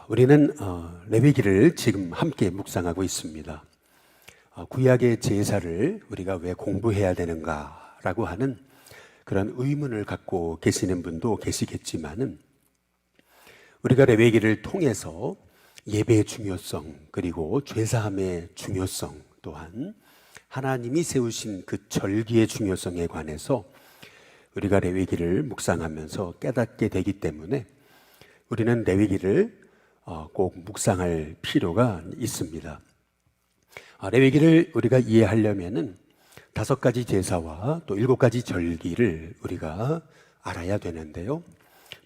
우리는 레위기를 지금 함께 묵상하고 있습니다. 구약의 제사를 우리가 왜 공부해야 되는가라고 하는 그런 의문을 갖고 계시는 분도 계시겠지만은, 우리가 레위기를 통해서 예배의 중요성, 그리고 죄사함의 중요성, 또한 하나님이 세우신 그 절기의 중요성에 관해서 우리가 레위기를 묵상하면서 깨닫게 되기 때문에 우리는 레위기를 꼭 묵상할 필요가 있습니다. 레위기를 우리가 이해하려면은 5가지 제사와 또 7가지 절기를 우리가 알아야 되는데요.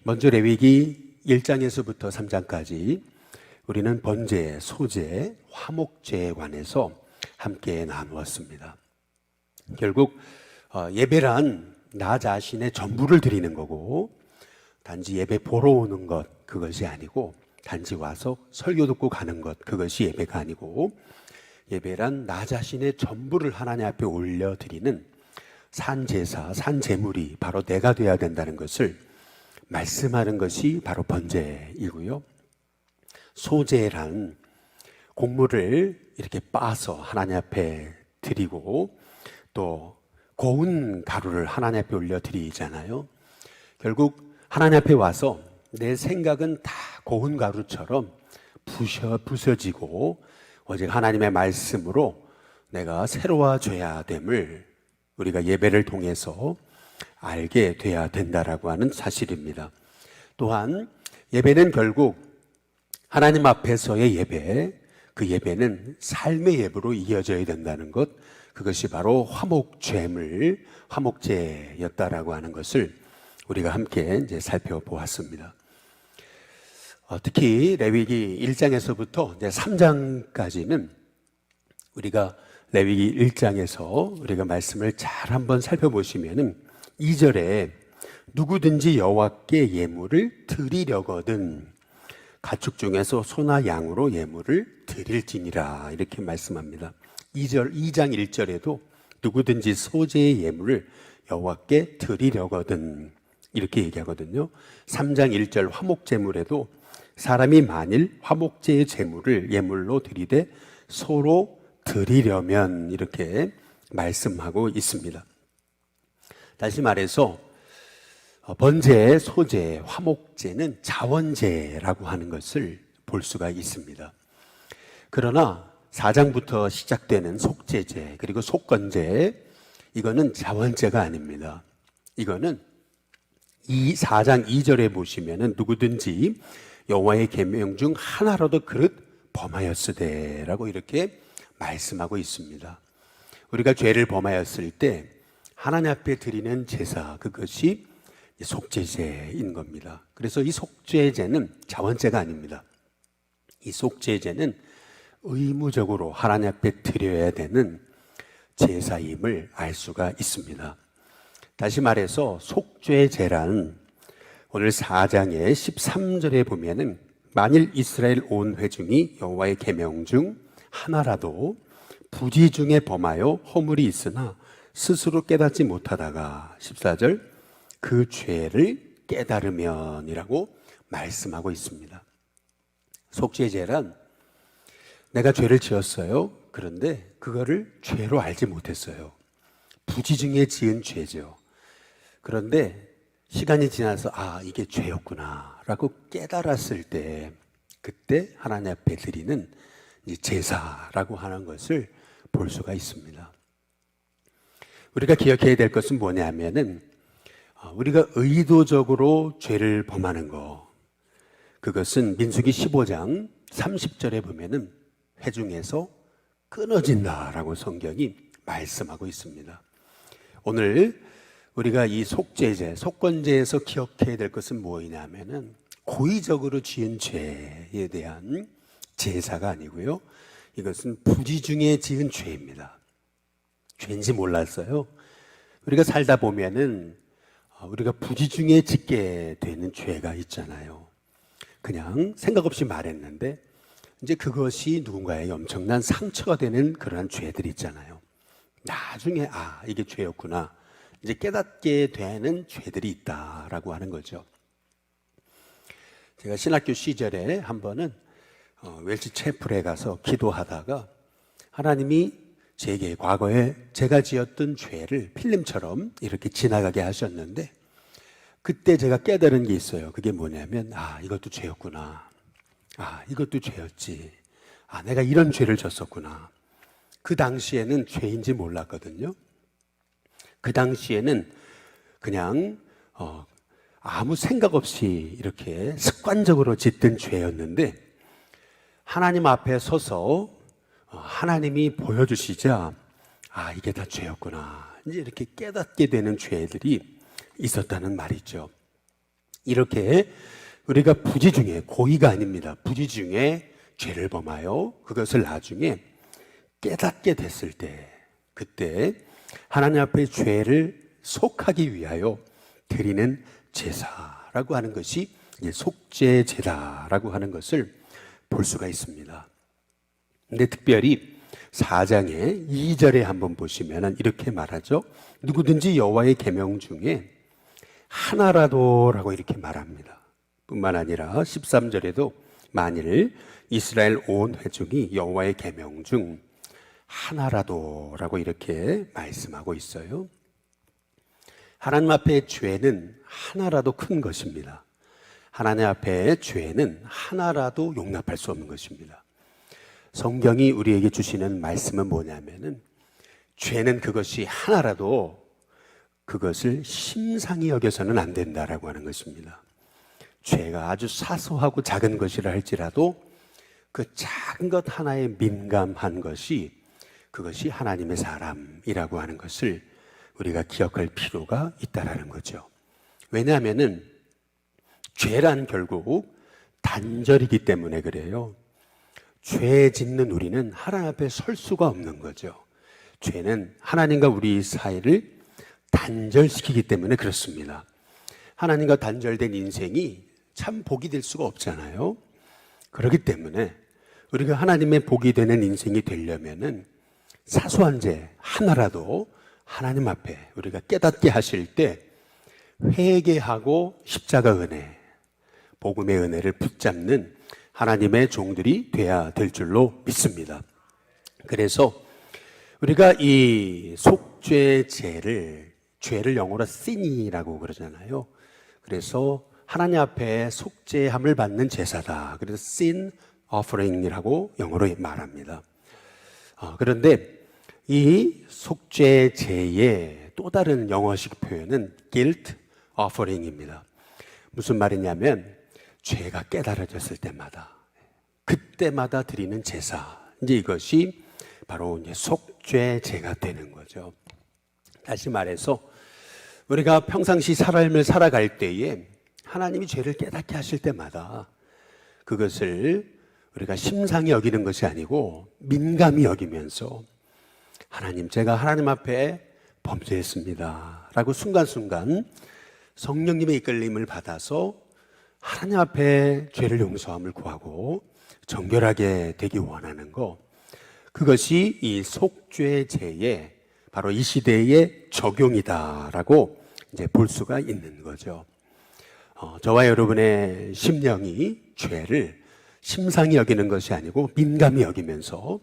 먼저 레위기 1장에서부터 3장까지 우리는 번제, 소제, 화목제에 관해서 함께 나누었습니다. 결국 예배란 나 자신의 전부를 드리는 거고, 단지 예배 보러 오는 것, 그것이 아니고, 단지 와서 설교 듣고 가는 것, 그것이 예배가 아니고, 예배란 나 자신의 전부를 하나님 앞에 올려드리는 산제사, 산제물이 바로 내가 되어야 된다는 것을 말씀하는 것이 바로 번제이고요. 소제란 곡물을 이렇게 빻아서 하나님 앞에 드리고, 또 고운 가루를 하나님 앞에 올려드리잖아요. 결국 하나님 앞에 와서 내 생각은 다 고운 가루처럼 부서지고 오직 하나님의 말씀으로 내가 새로워져야 됨을 우리가 예배를 통해서 알게 돼야 된다라고 하는 사실입니다. 또한 예배는 결국 하나님 앞에서의 예배, 그 예배는 삶의 예배로 이어져야 된다는 것, 그것이 바로 화목제물, 화목제였다라고 하는 것을 우리가 함께 이제 살펴보았습니다. 특히 레위기 1장에서부터 이제 3장까지는 우리가 레위기 1장에서 우리가 말씀을 잘 한번 살펴보시면은 2절에 누구든지 여호와께 예물을 드리려거든 가축 중에서 소나 양으로 예물을 드릴지니라, 이렇게 말씀합니다. 2장 1절에도 누구든지 소제의 예물을 여호와께 드리려거든 이렇게 얘기하거든요. 3장 1절 화목제물에도 사람이 만일 화목제의 제물을 예물로 드리되 서로 드리려면 이렇게 말씀하고 있습니다. 다시 말해서 번제, 소제, 화목제는 자원제라고 하는 것을 볼 수가 있습니다. 그러나 4장부터 시작되는 속제제, 그리고 속건제, 이거는 자원제가 아닙니다. 이거는 4장 2절에 보시면은 누구든지 여호와의 계명 중 하나라도 그릇 범하였으되라고 이렇게 말씀하고 있습니다. 우리가 죄를 범하였을 때 하나님 앞에 드리는 제사, 그것이 속죄제인 겁니다. 그래서 이 속죄제는 자원제가 아닙니다. 이 속죄제는 의무적으로 하나님 앞에 드려야 되는 제사임을 알 수가 있습니다. 다시 말해서 속죄제란 오늘 4장의 13절에 보면은 만일 이스라엘 온 회중이 여호와의 계명 중 하나라도 부지 중에 범하여 허물이 있으나 스스로 깨닫지 못하다가 14절 그 죄를 깨달으면이라고 말씀하고 있습니다. 속죄제란 내가 죄를 지었어요. 그런데 그거를 죄로 알지 못했어요. 부지 중에 지은 죄죠. 그런데 시간이 지나서 이게 죄였구나 라고 깨달았을 때, 그때 하나님 앞에 드리는 제사라고 하는 것을 볼 수가 있습니다. 우리가 기억해야 될 것은 뭐냐면은 우리가 의도적으로 죄를 범하는 것, 그것은 민수기 15장 30절에 보면은 회중에서 끊어진다라고 성경이 말씀하고 있습니다. 오늘 우리가 이 속죄제, 속건제에서 기억해야 될 것은 뭐냐면은 고의적으로 지은 죄에 대한 제사가 아니고요. 이것은 부지 중에 지은 죄입니다. 죄인지 몰랐어요. 우리가 살다 보면은 우리가 부지 중에 짓게 되는 죄가 있잖아요. 그냥 생각 없이 말했는데 이제 그것이 누군가에게 엄청난 상처가 되는 그러한 죄들이 있잖아요. 나중에 이게 죄였구나, 이제 깨닫게 되는 죄들이 있다라고 하는 거죠. 제가 신학교 시절에 한 번은 웰시 채플에 가서 기도하다가 하나님이 제게 과거에 제가 지었던 죄를 필름처럼 이렇게 지나가게 하셨는데, 그때 제가 깨달은 게 있어요. 그게 뭐냐면, 이것도 죄였구나. 이것도 죄였지. 내가 이런 죄를 졌었구나. 그 당시에는 죄인지 몰랐거든요. 그 당시에는 그냥 아무 생각 없이 이렇게 습관적으로 짓던 죄였는데, 하나님 앞에 서서 하나님이 보여주시자 이게 다 죄였구나, 이제 이렇게 깨닫게 되는 죄들이 있었다는 말이죠. 이렇게 우리가 부지 중에, 고의가 아닙니다, 부지 중에 죄를 범하여 그것을 나중에 깨닫게 됐을 때, 그때 하나님 앞에 죄를 속하기 위하여 드리는 제사라고 하는 것이 속죄 제사라고 하는 것을 볼 수가 있습니다. 근데 특별히 4장의 2절에 한번 보시면 이렇게 말하죠. 누구든지 여호와의 계명 중에 하나라도라고 이렇게 말합니다. 뿐만 아니라 13절에도 만일 이스라엘 온 회중이 여호와의 계명 중 하나라도라고 이렇게 말씀하고 있어요. 하나님 앞에 죄는 하나라도 큰 것입니다. 하나님 앞에 죄는 하나라도 용납할 수 없는 것입니다. 성경이 우리에게 주시는 말씀은 뭐냐면은, 죄는 그것이 하나라도 그것을 심상히 여겨서는 안 된다라고 하는 것입니다. 죄가 아주 사소하고 작은 것이라 할지라도 그 작은 것 하나에 민감한 것이, 그것이 하나님의 사람이라고 하는 것을 우리가 기억할 필요가 있다라는 거죠. 왜냐하면은 죄란 결국 단절이기 때문에 그래요. 죄 짓는 우리는 하나님 앞에 설 수가 없는 거죠. 죄는 하나님과 우리 사이를 단절시키기 때문에 그렇습니다. 하나님과 단절된 인생이 참 복이 될 수가 없잖아요. 그렇기 때문에 우리가 하나님의 복이 되는 인생이 되려면은 사소한 죄 하나라도 하나님 앞에 우리가 깨닫게 하실 때 회개하고 십자가 은혜, 복음의 은혜를 붙잡는 하나님의 종들이 돼야 될 줄로 믿습니다. 그래서 우리가 이 속죄제를, 죄를 영어로 sin이라고 그러잖아요. 그래서 하나님 앞에 속죄함을 받는 제사다. 그래서 sin offering이라고 영어로 말합니다. 그런데 이 속죄제의 또 다른 영어식 표현은 guilt offering입니다. 무슨 말이냐면, 죄가 깨달아졌을 때마다, 그때마다 드리는 제사, 이제 이것이 바로 이제 속죄제가 되는 거죠. 다시 말해서 우리가 평상시 삶을 살아갈 때에 하나님이 죄를 깨닫게 하실 때마다 그것을 우리가 심상히 여기는 것이 아니고 민감히 여기면서, 하나님, 제가 하나님 앞에 범죄했습니다 라고 순간순간 성령님의 이끌림을 받아서 하나님 앞에 죄를 용서함을 구하고 정결하게 되기 원하는 것, 그것이 이 속죄제의 바로 이 시대의 적용이다라고 이제 볼 수가 있는 거죠. 저와 여러분의 심령이 죄를 심상히 여기는 것이 아니고 민감히 여기면서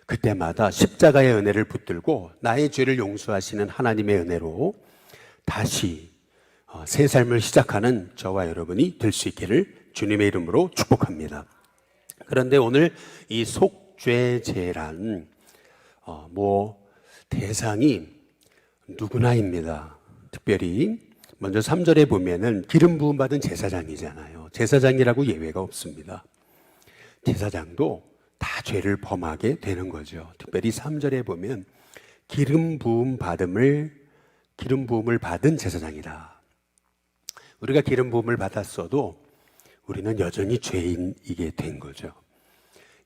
그때마다 십자가의 은혜를 붙들고 나의 죄를 용서하시는 하나님의 은혜로 다시 새 삶을 시작하는 저와 여러분이 될 수 있기를 주님의 이름으로 축복합니다. 그런데 오늘 이 속죄제란 대상이 누구나입니다. 특별히 먼저 3절에 보면은 기름 부음 받은 제사장이잖아요. 제사장이라고 예외가 없습니다. 제사장도 다 죄를 범하게 되는 거죠. 특별히 3절에 보면 기름 부음을 받은 제사장이다. 우리가 기름 부음을 받았어도 우리는 여전히 죄인이게 된 거죠.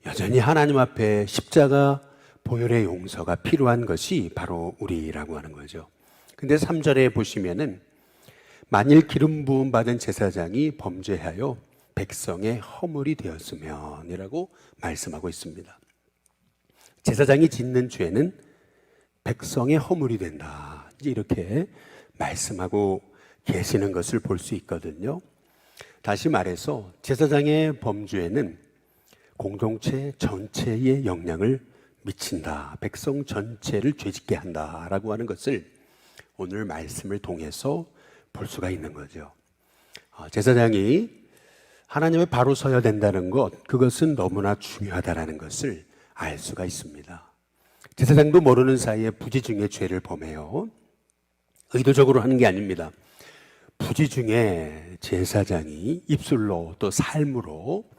여전히 하나님 앞에 십자가 보혈의 용서가 필요한 것이 바로 우리라고 하는 거죠. 근데 3절에 보시면은 만일 기름 부음 받은 제사장이 범죄하여 백성의 허물이 되었으면 이라고 말씀하고 있습니다. 제사장이 짓는 죄는 백성의 허물이 된다, 이렇게 말씀하고 계시는 것을 볼 수 있거든요. 다시 말해서 제사장의 범죄는 공동체 전체에 영향을 미친다. 백성 전체를 죄짓게 한다라고 하는 것을 오늘 말씀을 통해서 볼 수가 있는 거죠. 제사장이 하나님의 바로 서야 된다는 것, 그것은 너무나 중요하다는 것을 알 수가 있습니다. 제사장도 모르는 사이에 부지중에 죄를 범해요. 의도적으로 하는 게 아닙니다. 부지중에 제사장이 입술로 또 삶으로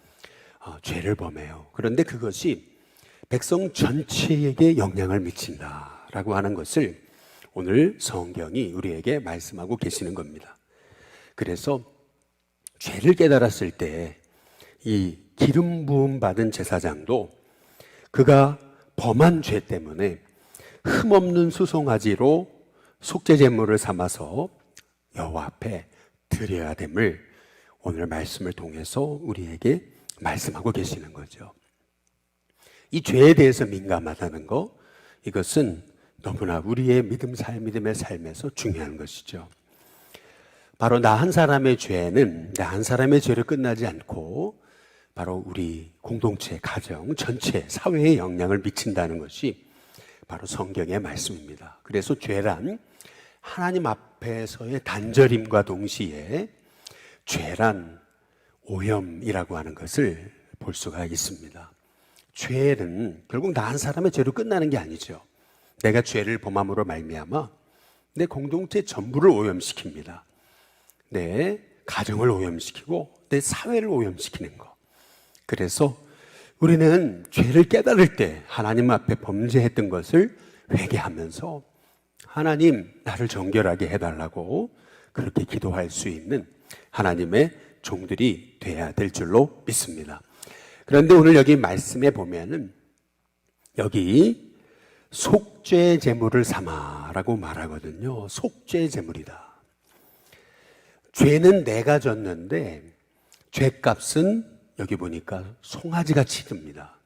죄를 범해요. 그런데 그것이 백성 전체에게 영향을 미친다라고 하는 것을 오늘 성경이 우리에게 말씀하고 계시는 겁니다. 그래서 죄를 깨달았을 때 이 기름 부음 받은 제사장도 그가 범한 죄 때문에 흠없는 수송아지로 속죄 제물을 삼아서 여호와 앞에 드려야 됨을 오늘 말씀을 통해서 우리에게 말씀하고 계시는 거죠. 이 죄에 대해서 민감하다는 거, 이것은 너무나 우리의 믿음의 삶에서 중요한 것이죠. 바로 나 한 사람의 죄는 나 한 사람의 죄로 끝나지 않고 바로 우리 공동체, 가정, 전체, 사회에 영향을 미친다는 것이 바로 성경의 말씀입니다. 그래서 죄란 하나님 앞에서의 단절임과 동시에 죄란 오염이라고 하는 것을 볼 수가 있습니다. 죄는 결국 나 한 사람의 죄로 끝나는 게 아니죠. 내가 죄를 범함으로 말미암아 내 공동체 전부를 오염시킵니다. 내 가정을 오염시키고 내 사회를 오염시키는 것. 그래서 우리는 죄를 깨달을 때 하나님 앞에 범죄했던 것을 회개하면서 하나님 나를 정결하게 해달라고 그렇게 기도할 수 있는 하나님의 종들이 돼야 될 줄로 믿습니다. 그런데 오늘 여기 말씀에 보면은 여기 속죄 제물을 삼아라고 말하거든요. 속죄 제물이다. 죄는 내가 졌는데 죄값은 여기 보니까 송아지가 치릅니다.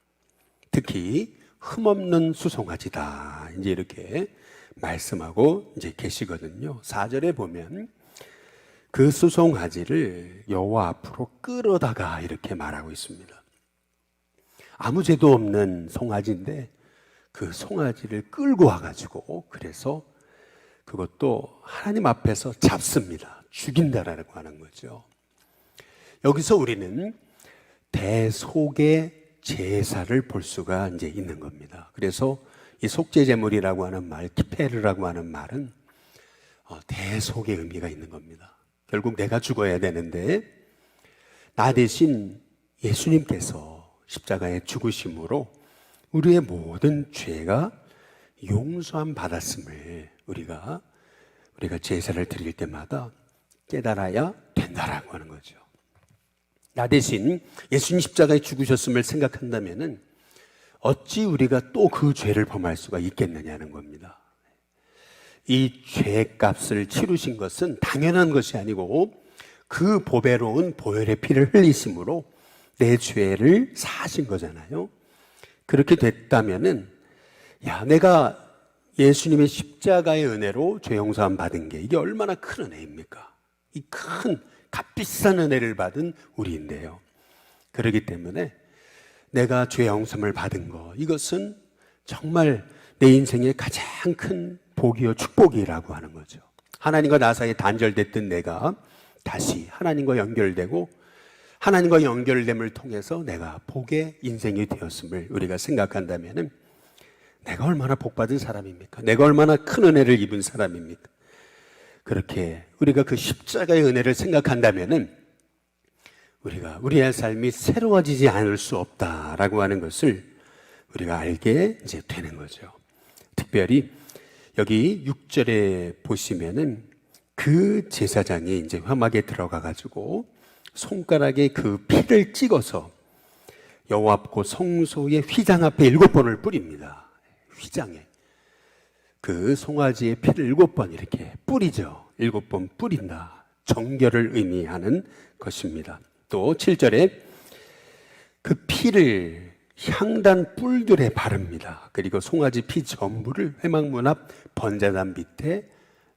특히 흠없는 수송아지다. 이제 이렇게 말씀하고 이제 계시거든요. 4절에 보면 그 수송아지를 여호와 앞으로 끌어다가 이렇게 말하고 있습니다. 아무 죄도 없는 송아지인데 그 송아지를 끌고 와가지고 그래서 그것도 하나님 앞에서 잡습니다. 죽인다라고 하는 거죠. 여기서 우리는 대속의 제사를 볼 수가 이제 있는 겁니다. 그래서 이 속죄제물이라고 하는 말, 키페르라고 하는 말은 대속의 의미가 있는 겁니다. 결국 내가 죽어야 되는데 나 대신 예수님께서 십자가에 죽으심으로 우리의 모든 죄가 용서함 받았음을 우리가 제사를 드릴 때마다 깨달아야 된다라고 하는 거죠. 나 대신 예수님 십자가에 죽으셨음을 생각한다면은 어찌 우리가 또 그 죄를 범할 수가 있겠느냐는 겁니다. 이 죄값을 치르신 것은 당연한 것이 아니고 그 보배로운 보혈의 피를 흘리심으로 내 죄를 사하신 거잖아요. 그렇게 됐다면은 내가 예수님의 십자가의 은혜로 죄 용서함 받은 게 이게 얼마나 큰 은혜입니까? 이 큰 값비싼 은혜를 받은 우리인데요. 그렇기 때문에 내가 죄 용서를 받은 거, 이것은 정말 내 인생의 가장 큰 복이요 축복이라고 하는 거죠. 하나님과 나 사이에 단절됐던 내가 다시 하나님과 연결되고 하나님과 연결됨을 통해서 내가 복의 인생이 되었음을 우리가 생각한다면은 내가 얼마나 복받은 사람입니까? 내가 얼마나 큰 은혜를 입은 사람입니까? 그렇게 우리가 그 십자가의 은혜를 생각한다면은 우리의 삶이 새로워지지 않을 수 없다라고 하는 것을 우리가 알게 이제 되는 거죠. 특별히 여기 6절에 보시면은 그 제사장이 이제 회막에 들어가 가지고 손가락에 그 피를 찍어서 여호와 앞 성소의 휘장 앞에 7번을 뿌립니다. 휘장에 그 송아지의 피를 7번 이렇게 뿌리죠. 7번 뿌린다. 정결을 의미하는 것입니다. 또 7절에 그 피를 향단 뿔들에 바릅니다. 그리고 송아지 피 전부를 회막문 앞 번제단 밑에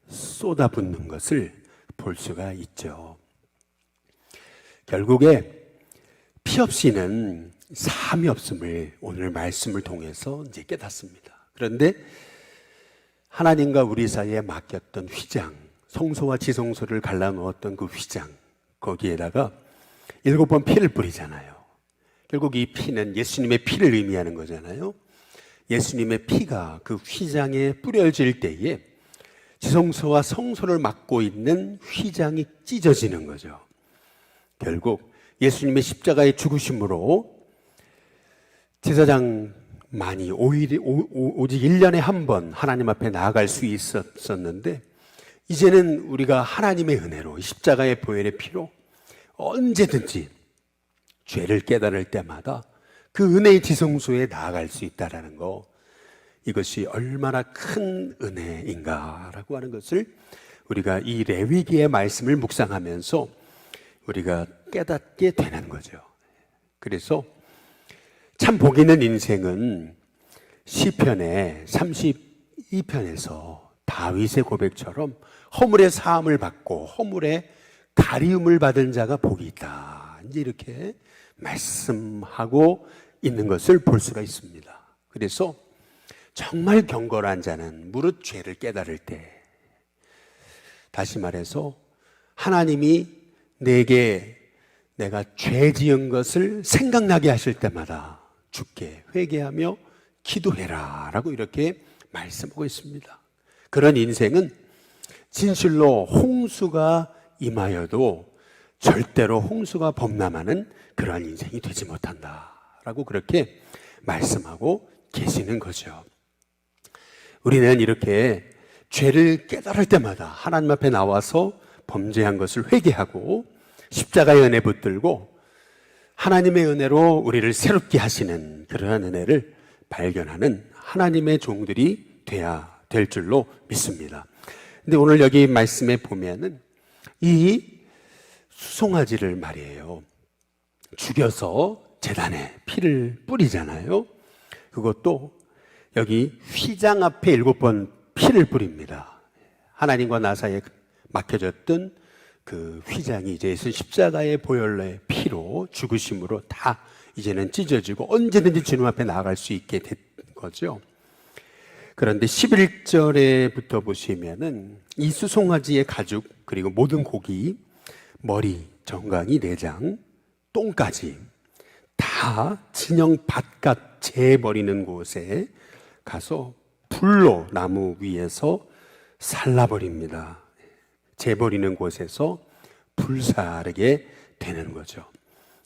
쏟아붓는 것을 볼 수가 있죠. 결국에 피 없이는 사함이 없음을 오늘 말씀을 통해서 이제 깨닫습니다. 그런데 하나님과 우리 사이에 맡겼던 휘장, 성소와 지성소를 갈라놓았던 그 휘장, 거기에다가 7번 피를 뿌리잖아요. 결국 이 피는 예수님의 피를 의미하는 거잖아요. 예수님의 피가 그 휘장에 뿌려질 때에 지성소와 성소를 막고 있는 휘장이 찢어지는 거죠. 결국 예수님의 십자가의 죽으심으로 제사장만이 오직 1년에 한 번 하나님 앞에 나아갈 수 있었는데, 이제는 우리가 하나님의 은혜로 십자가의 보혈의 피로 언제든지 죄를 깨달을 때마다 그 은혜의 지성소에 나아갈 수 있다는 거, 이것이 얼마나 큰 은혜인가라고 하는 것을 우리가 이 레위기의 말씀을 묵상하면서 우리가 깨닫게 되는 거죠. 그래서 참 복 있는 인생은 시편의 32편에서 다윗의 고백처럼 허물의 사함을 받고 허물의 가리움을 받은 자가 복이 있다, 이제 이렇게 말씀하고 있는 것을 볼 수가 있습니다. 그래서 정말 경건한 자는 무릇 죄를 깨달을 때, 다시 말해서 하나님이 내게 내가 죄 지은 것을 생각나게 하실 때마다 주께 회개하며 기도해라 라고 이렇게 말씀하고 있습니다. 그런 인생은 진실로 홍수가 임하여도 절대로 홍수가 범람하는 그러한 인생이 되지 못한다 라고 그렇게 말씀하고 계시는 거죠. 우리는 이렇게 죄를 깨달을 때마다 하나님 앞에 나와서 범죄한 것을 회개하고 십자가의 은혜 붙들고 하나님의 은혜로 우리를 새롭게 하시는 그러한 은혜를 발견하는 하나님의 종들이 돼야 될 줄로 믿습니다. 근데 오늘 여기 말씀에 보면은 이 수송아지를 말이에요, 죽여서 제단에 피를 뿌리잖아요. 그것도 여기 휘장 앞에 7번 피를 뿌립니다. 하나님과 나 사이에 막혀졌던 그 휘장이 이제 예수 십자가의 보혈의 피로 죽으심으로 다 이제는 찢어지고 언제든지 주님 앞에 나아갈 수 있게 된 거죠. 그런데 11절에부터 보시면은 이 수송아지의 가죽, 그리고 모든 고기, 머리, 정강이, 내장, 똥까지 다 진영 바깥 재버리는 곳에 가서 불로 나무 위에서 살라버립니다. 재버리는 곳에서 불사르게 되는 거죠.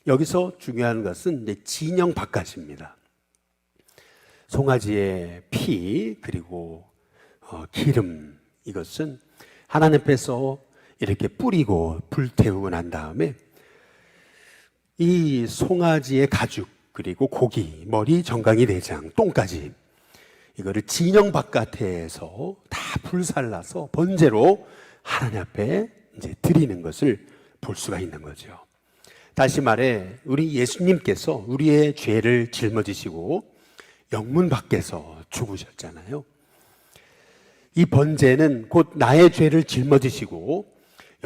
여기서 중요한 것은 이제 진영 바깥입니다. 송아지의 피, 그리고 기름, 이것은 하나님 앞에서 이렇게 뿌리고 불태우고 난 다음에 이 송아지의 가죽, 그리고 고기, 머리, 정강이, 내장, 똥까지 이거를 진영 바깥에서 다 불살라서 번제로 하나님 앞에 이제 드리는 것을 볼 수가 있는 거죠. 다시 말해 우리 예수님께서 우리의 죄를 짊어지시고 영문 밖에서 죽으셨잖아요. 이 번제는 곧 나의 죄를 짊어지시고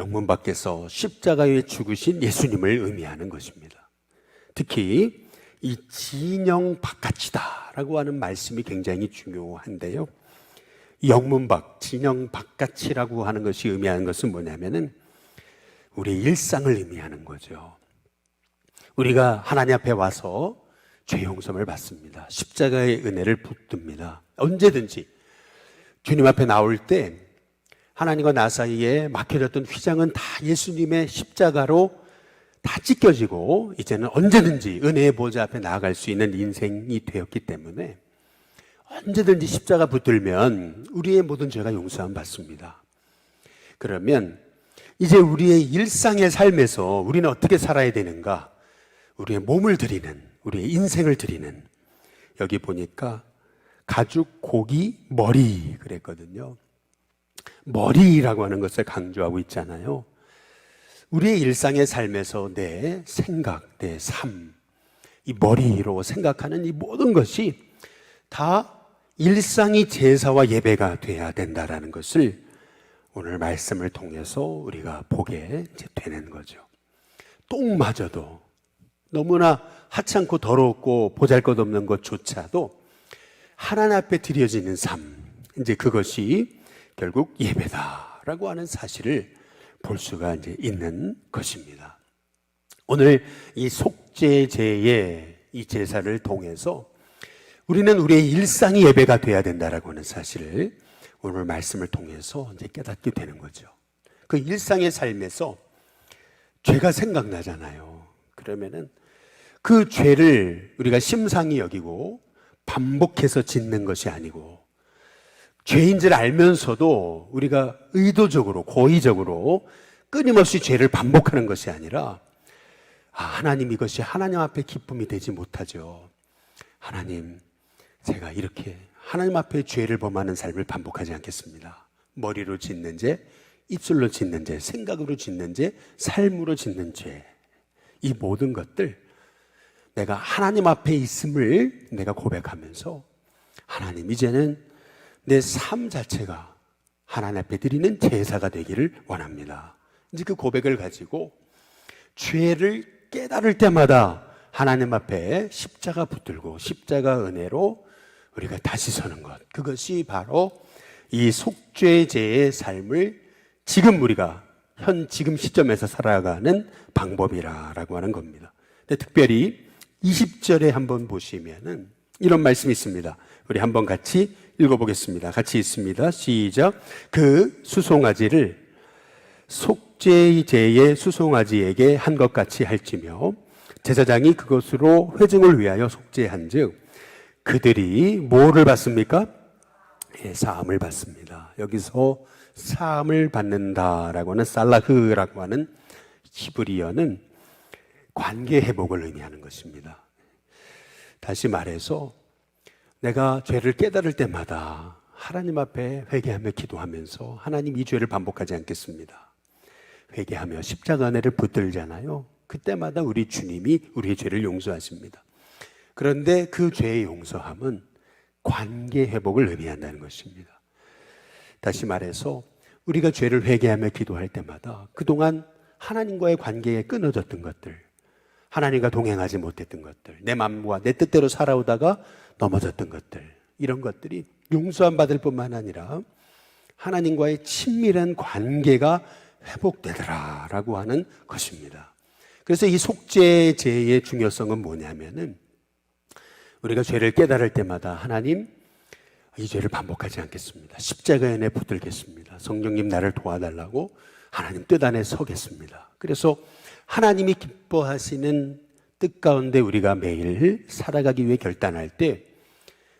영문 밖에서 십자가에 죽으신 예수님을 의미하는 것입니다. 특히 이 진영 바깥이다 라고 하는 말씀이 굉장히 중요한데요, 영문 밖, 진영 바깥이라고 하는 것이 의미하는 것은 뭐냐면은 우리의 일상을 의미하는 거죠. 우리가 하나님 앞에 와서 죄 용서를 받습니다. 십자가의 은혜를 붙듭니다. 언제든지 주님 앞에 나올 때 하나님과 나 사이에 막혀졌던 휘장은 다 예수님의 십자가로 다 찢겨지고 이제는 언제든지 은혜의 보좌 앞에 나아갈 수 있는 인생이 되었기 때문에 언제든지 십자가 붙들면 우리의 모든 죄가 용서함 받습니다. 그러면 이제 우리의 일상의 삶에서 우리는 어떻게 살아야 되는가? 우리의 몸을 드리는, 우리의 인생을 드리는, 여기 보니까 가죽, 고기, 머리 그랬거든요. 머리라고 하는 것을 강조하고 있잖아요. 우리의 일상의 삶에서 내 생각, 내 삶, 이 머리로 생각하는 이 모든 것이 다 일상이 제사와 예배가 돼야 된다라는 것을 오늘 말씀을 통해서 우리가 보게 되는 거죠. 똥마저도 너무나 하찮고 더럽고 보잘것없는 것조차도 하나님 앞에 드려지는 삶, 이제 그것이 결국 예배다라고 하는 사실을 볼 수가 이제 있는 것입니다. 오늘 이 속죄제의 이 제사를 통해서 우리는 우리의 일상이 예배가 돼야 된다라고 하는 사실을 오늘 말씀을 통해서 이제 깨닫게 되는 거죠. 그 일상의 삶에서 죄가 생각나잖아요. 그러면은 그 죄를 우리가 심상히 여기고 반복해서 짓는 것이 아니고, 죄인 줄 알면서도 우리가 의도적으로 고의적으로 끊임없이 죄를 반복하는 것이 아니라, 하나님, 이것이 하나님 앞에 기쁨이 되지 못하죠. 하나님, 제가 이렇게 하나님 앞에 죄를 범하는 삶을 반복하지 않겠습니다. 머리로 짓는 죄, 입술로 짓는 죄, 생각으로 짓는 죄, 삶으로 짓는 죄, 이 모든 것들 내가 하나님 앞에 있음을 내가 고백하면서, 하나님, 이제는 내 삶 자체가 하나님 앞에 드리는 제사가 되기를 원합니다. 이제 그 고백을 가지고 죄를 깨달을 때마다 하나님 앞에 십자가 붙들고 십자가 은혜로 우리가 다시 서는 것, 그것이 바로 이 속죄제의 삶을 지금 우리가 지금 시점에서 살아가는 방법이라고 하는 겁니다. 근데 특별히 20절에 한번 보시면은 이런 말씀이 있습니다. 우리 한번 같이 읽어보겠습니다. 같이 있습니다. 시작. 그 수송아지를 속죄제의 수송아지에게 한 것 같이 할지며 제사장이 그것으로 회중을 위하여 속죄한즉 그들이 뭐를 받습니까? 사함을 받습니다. 여기서 사함을 받는다라고 하는 살라흐라고 하는 히브리어는 관계 회복을 의미하는 것입니다. 다시 말해서 내가 죄를 깨달을 때마다 하나님 앞에 회개하며 기도하면서, 하나님, 이 죄를 반복하지 않겠습니다. 회개하며 십자가 은혜를 붙들잖아요. 그때마다 우리 주님이 우리의 죄를 용서하십니다. 그런데 그 죄의 용서함은 관계 회복을 의미한다는 것입니다. 다시 말해서 우리가 죄를 회개하며 기도할 때마다 그동안 하나님과의 관계에 끊어졌던 것들, 하나님과 동행하지 못했던 것들, 내 마음과 내 뜻대로 살아오다가 넘어졌던 것들, 이런 것들이 용서함 받을 뿐만 아니라 하나님과의 친밀한 관계가 회복되더라라고 하는 것입니다. 그래서 이 속죄제의 중요성은 뭐냐면은, 우리가 죄를 깨달을 때마다 하나님, 이 죄를 반복하지 않겠습니다. 십자가에 내 붙들겠습니다. 성령님 나를 도와달라고 하나님 뜻 안에 서겠습니다. 그래서 하나님이 기뻐하시는 뜻 가운데 우리가 매일 살아가기 위해 결단할 때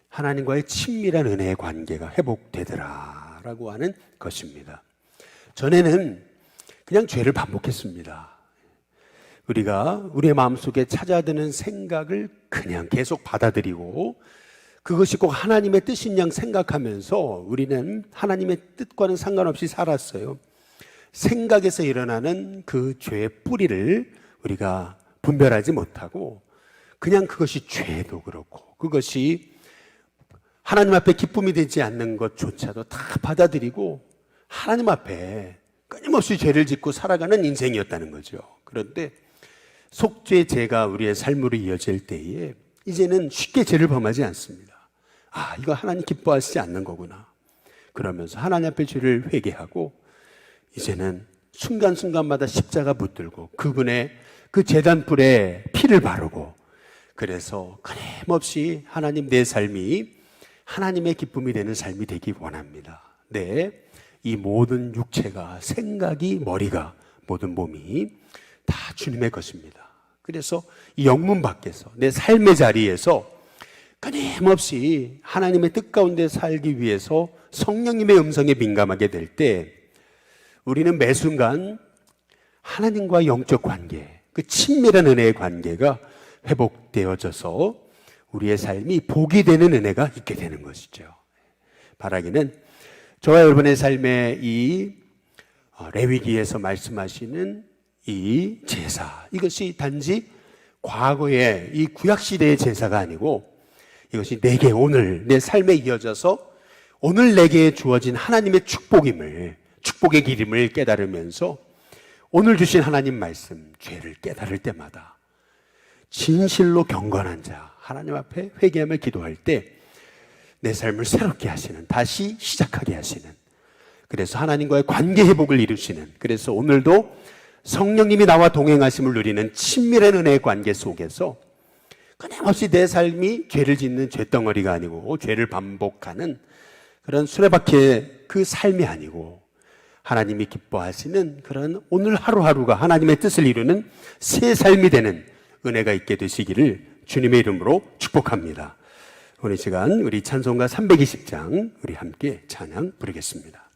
하나님과의 친밀한 은혜의 관계가 회복되더라라고 하는 것입니다. 전에는 그냥 죄를 반복했습니다. 우리가 우리의 마음속에 찾아드는 생각을 그냥 계속 받아들이고 그것이 꼭 하나님의 뜻인 양 생각하면서 우리는 하나님의 뜻과는 상관없이 살았어요. 생각에서 일어나는 그 죄의 뿌리를 우리가 분별하지 못하고 그냥 그것이 죄도 그렇고 그것이 하나님 앞에 기쁨이 되지 않는 것조차도 다 받아들이고 하나님 앞에 끊임없이 죄를 짓고 살아가는 인생이었다는 거죠. 그런데 속죄제가 우리의 삶으로 이어질 때에 이제는 쉽게 죄를 범하지 않습니다. 이거 하나님 기뻐하시지 않는 거구나. 그러면서 하나님 앞에 죄를 회개하고 이제는 순간순간마다 십자가 붙들고 그분의 그 제단불에 피를 바르고, 그래서 끊임없이 하나님, 내 삶이 하나님의 기쁨이 되는 삶이 되기 원합니다. 이 모든 육체가, 생각이, 머리가, 모든 몸이 다 주님의 것입니다. 그래서 이 영문 밖에서 내 삶의 자리에서 끊임없이 하나님의 뜻 가운데 살기 위해서 성령님의 음성에 민감하게 될 때 우리는 매 순간 하나님과 영적 관계, 그 친밀한 은혜의 관계가 회복되어져서 우리의 삶이 복이 되는 은혜가 있게 되는 것이죠. 바라기는 저와 여러분의 삶의 이 레위기에서 말씀하시는 이 제사, 이것이 단지 과거의 이 구약시대의 제사가 아니고 이것이 내게 오늘 내 삶에 이어져서 오늘 내게 주어진 하나님의 축복임을, 축복의 기름을 깨달으면서 오늘 주신 하나님 말씀, 죄를 깨달을 때마다 진실로 경건한 자, 하나님 앞에 회개하며 기도할 때 내 삶을 새롭게 하시는, 다시 시작하게 하시는, 그래서 하나님과의 관계 회복을 이루시는, 그래서 오늘도 성령님이 나와 동행하심을 누리는 친밀한 은혜의 관계 속에서 끊임없이 내 삶이 죄를 짓는 죄덩어리가 아니고 죄를 반복하는 그런 수레바퀴의 그 삶이 아니고 하나님이 기뻐하시는 그런 오늘 하루하루가 하나님의 뜻을 이루는 새 삶이 되는 은혜가 있게 되시기를 주님의 이름으로 축복합니다. 오늘 시간 우리 찬송가 320장 우리 함께 찬양 부르겠습니다.